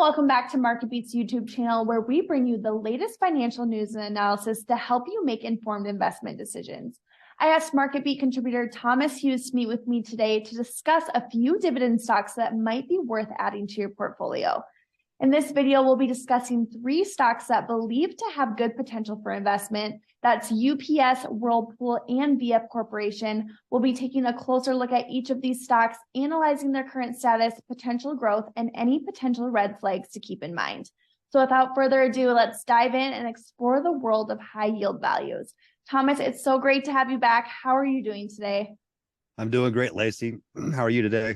welcome back to MarketBeat's YouTube channel, where we bring you the latest financial news and analysis to help you make informed investment decisions. I asked MarketBeat contributor Thomas Hughes to meet with me today to discuss a few dividend stocks that might be worth adding to your portfolio. In this video, we'll be discussing 3 stocks that believe to have good potential for investment. That's UPS, Whirlpool, and VF Corporation. We'll be taking a closer look at each of these stocks, analyzing their current status, potential growth, and any potential red flags to keep in mind. So without further ado, let's dive in and explore the world of high yield values. Thomas, it's so great to have you back. How are you doing today? I'm doing great, Lacey. How are you today?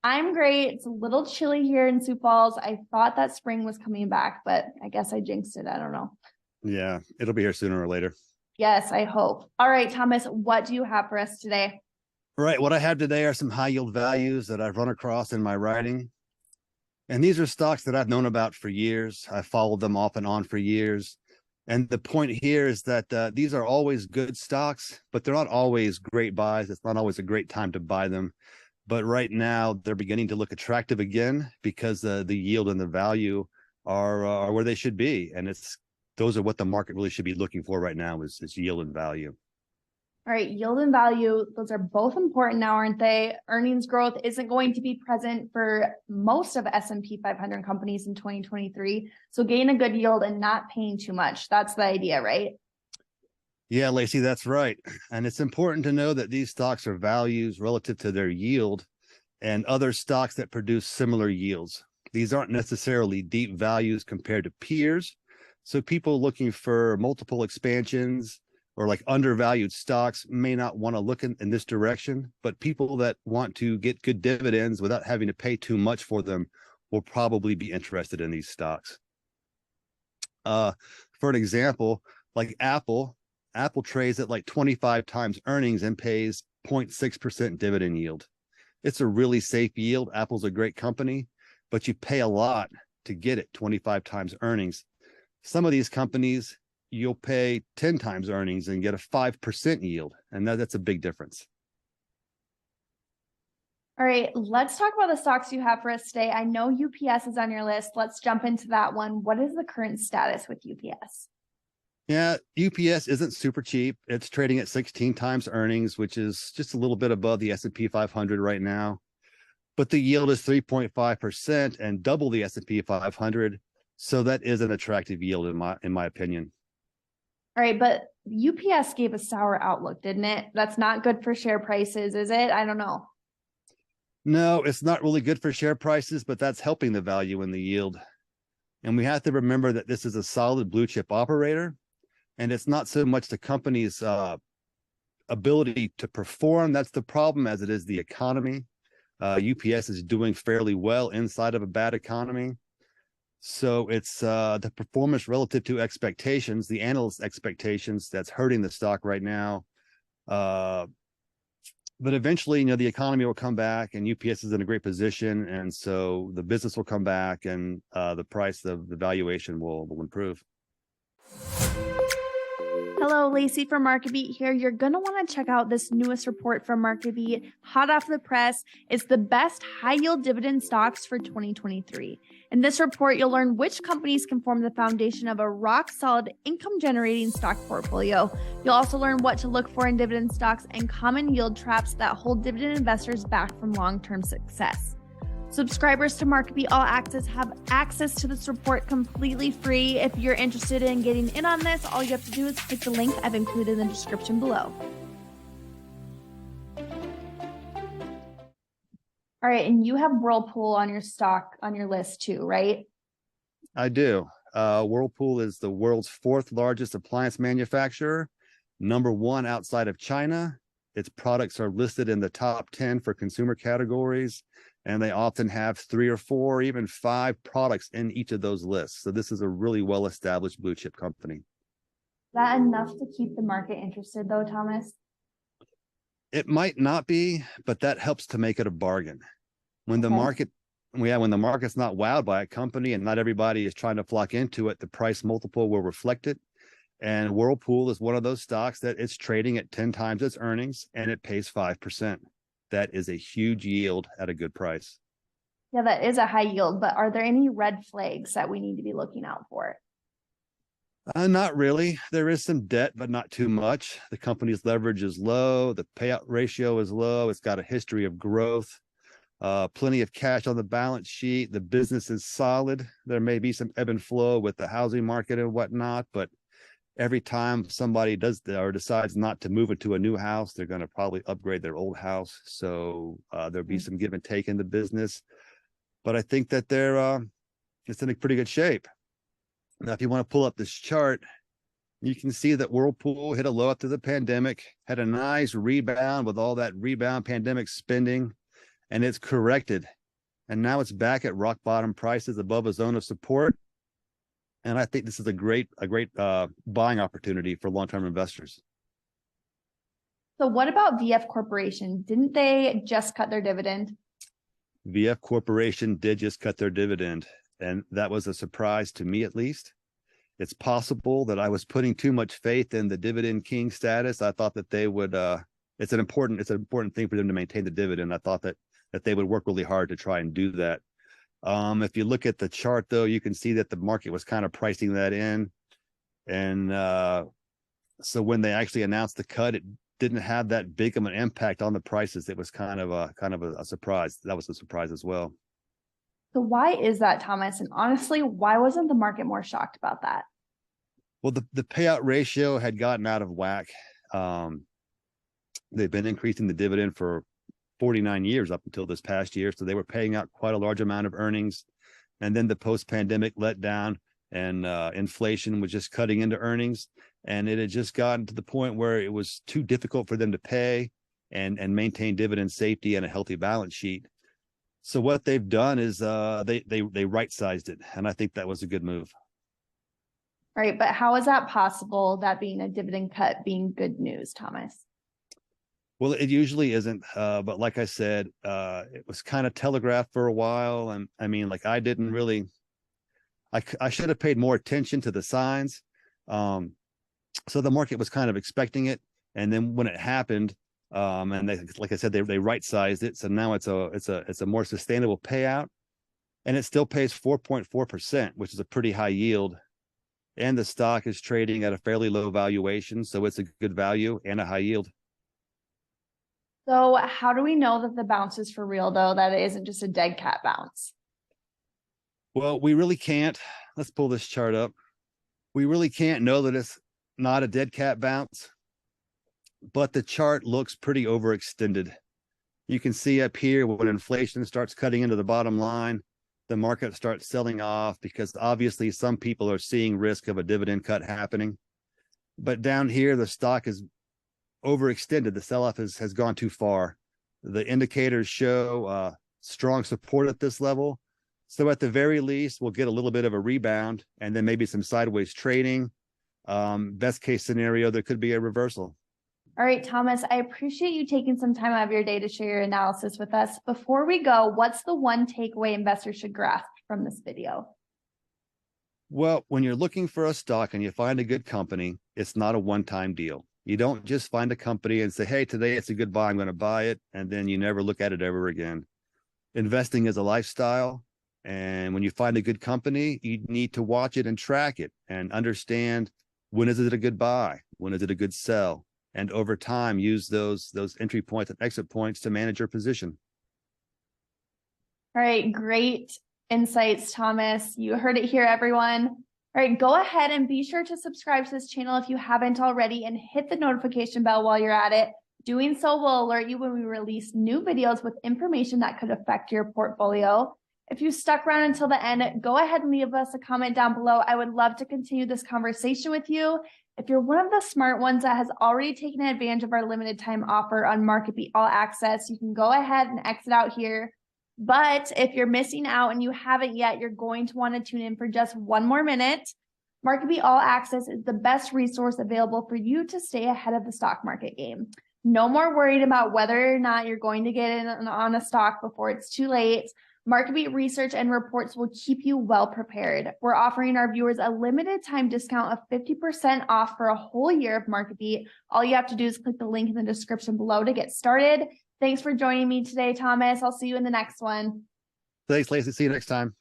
I'm great. It's a little chilly here in Sioux Falls. I thought that spring was coming back, but I guess I jinxed it. I don't know. Yeah, it'll be here sooner or later. Yes, I hope. All right, Thomas, what do you have for us today? Right. What I have today are some high yield values that I've run across in my writing. And these are stocks that I've known about for years. I followed them off and on for years. And the point here is that these are always good stocks, but they're not always great buys. It's not always a great time to buy them. But right now, they're beginning to look attractive again because the yield and the value are where they should be. And those are what the market really should be looking for right now is yield and value. All right, yield and value, those are both important now, aren't they? Earnings growth isn't going to be present for most of S&P 500 companies in 2023. So gain a good yield and not paying too much. That's the idea, right? Yeah, Lacey, that's right. And it's important to know that these stocks are values relative to their yield and other stocks that produce similar yields. These aren't necessarily deep values compared to peers. So people looking for multiple expansions or like undervalued stocks may not want to look in this direction, but people that want to get good dividends without having to pay too much for them will probably be interested in these stocks. For an example, like Apple trades at like 25 times earnings and pays 0.6% dividend yield. It's a really safe yield. Apple's a great company, but you pay a lot to get it 25 times earnings. Some of these companies, you'll pay 10 times earnings and get a 5% yield. And that's a big difference. All right, let's talk about the stocks you have for us today. I know UPS is on your list. Let's jump into that one. What is the current status with UPS? Yeah, UPS isn't super cheap. It's trading at 16 times earnings, which is just a little bit above the S&P 500 right now. But the yield is 3.5% and double the S&P 500. So that is an attractive yield in my opinion. All right, but UPS gave a sour outlook, didn't it? That's not good for share prices, is it? I don't know. No, it's not really good for share prices, but that's helping the value and the yield. And we have to remember that this is a solid blue chip operator. And it's not so much the company's ability to perform that's the problem as it is the economy. UPS is doing fairly well inside of a bad economy. So it's the performance relative to expectations, the analyst expectations, that's hurting the stock right now. But eventually, the economy will come back and UPS is in a great position. And so the business will come back and the price of the valuation will improve. Hello, Lacey from MarketBeat here. You're going to want to check out this newest report from MarketBeat, hot off the press. It's the best high-yield dividend stocks for 2023. In this report, you'll learn which companies can form the foundation of a rock-solid income-generating stock portfolio. You'll also learn what to look for in dividend stocks and common yield traps that hold dividend investors back from long-term success. Subscribers to MarketBeat All Access have access to this report completely free. If you're interested in getting in on this, all you have to do is click the link I've included in the description below. All right, and you have Whirlpool on your list too, right? I do. Whirlpool is the world's 4th largest appliance manufacturer, #1 outside of China. Its products are listed in the top 10 for consumer categories, and they often have 3 or 4, or even 5 products in each of those lists. So this is a really well-established blue chip company. Is that enough to keep the market interested though, Thomas? It might not be, but that helps to make it a bargain. When the market's not wowed by a company and not everybody is trying to flock into it, the price multiple will reflect it. And Whirlpool is one of those stocks that it's trading at 10 times its earnings and it pays 5%. That is a huge yield at a good price. Yeah, that is a high yield, but are there any red flags that we need to be looking out for? Not really. There is some debt, but not too much. The company's leverage is low. The payout ratio is low. It's got a history of growth. Plenty of cash on the balance sheet. The business is solid. There may be some ebb and flow with the housing market and whatnot, but every time somebody does or decides not to move into a new house, they're going to probably upgrade their old house. So there'll be some give and take in the business. But I think that it's in a pretty good shape. Now, if you want to pull up this chart, you can see that Whirlpool hit a low after the pandemic, had a nice rebound with all that rebound pandemic spending, and it's corrected. And now it's back at rock bottom prices above a zone of support. And I think this is a great buying opportunity for long-term investors. So what about VF Corporation? Didn't they just cut their dividend? VF Corporation did just cut their dividend, and that was a surprise to me, at least. It's possible that I was putting too much faith in the dividend king status. I thought that they would it's an important thing for them to maintain the dividend. I thought that they would work really hard to try and do that. If you look at the chart, though, you can see that the market was kind of pricing that in. And so when they actually announced the cut, it didn't have that big of an impact on the prices. It was kind of a surprise. That was a surprise as well. So why is that, Thomas? And honestly, why wasn't the market more shocked about that? Well, the payout ratio had gotten out of whack. They've been increasing the dividend for 49 years up until this past year. So they were paying out quite a large amount of earnings. And then the post-pandemic letdown and inflation was just cutting into earnings. And it had just gotten to the point where it was too difficult for them to pay and maintain dividend safety and a healthy balance sheet. So what they've done is they right-sized it. And I think that was a good move. Right. But how is that possible, that being a dividend cut being good news, Thomas? Well, it usually isn't. But like I said, it was kind of telegraphed for a while. And I mean, like I didn't really, I should have paid more attention to the signs. So the market was kind of expecting it. And then when it happened, and they, like I said, they right-sized it. So now it's a more sustainable payout, and it still pays 4.4%, which is a pretty high yield. And the stock is trading at a fairly low valuation. So it's a good value and a high yield. So how do we know that the bounce is for real, though, that it isn't just a dead cat bounce? Well, we really can't. Let's pull this chart up. We really can't know that it's not a dead cat bounce, but the chart looks pretty overextended. You can see up here when inflation starts cutting into the bottom line, the market starts selling off because obviously some people are seeing risk of a dividend cut happening. But down here, the stock is overextended. The sell-off has gone too far. The indicators show strong support at this level. So at the very least, we'll get a little bit of a rebound and then maybe some sideways trading. Best case scenario, there could be a reversal. All right, Thomas, I appreciate you taking some time out of your day to share your analysis with us. Before we go, what's the one takeaway investors should grasp from this video? Well, when you're looking for a stock and you find a good company, it's not a one-time deal. You don't just find a company and say, hey, today it's a good buy, I'm going to buy it, and then you never look at it ever again. Investing is a lifestyle, and when you find a good company, you need to watch it and track it and understand, when is it a good buy? When is it a good sell? And over time, use those entry points and exit points to manage your position. All right, great insights, Thomas. You heard it here, everyone. All right, go ahead and be sure to subscribe to this channel if you haven't already and hit the notification bell while you're at it. Doing so will alert you when we release new videos with information that could affect your portfolio. If you stuck around until the end, go ahead and leave us a comment down below. I would love to continue this conversation with you. If you're one of the smart ones that has already taken advantage of our limited time offer on MarketBeat All Access, you can go ahead and exit out here. But if you're missing out and you haven't yet, you're going to want to tune in for just one more minute. MarketBeat All Access is the best resource available for you to stay ahead of the stock market game. No more worried about whether or not you're going to get in on a stock before it's too late. MarketBeat research and reports will keep you well prepared. We're offering our viewers a limited time discount of 50% off for a whole year of MarketBeat. All you have to do is click the link in the description below to get started. Thanks for joining me today, Thomas. I'll see you in the next one. Thanks, Lacey. See you next time.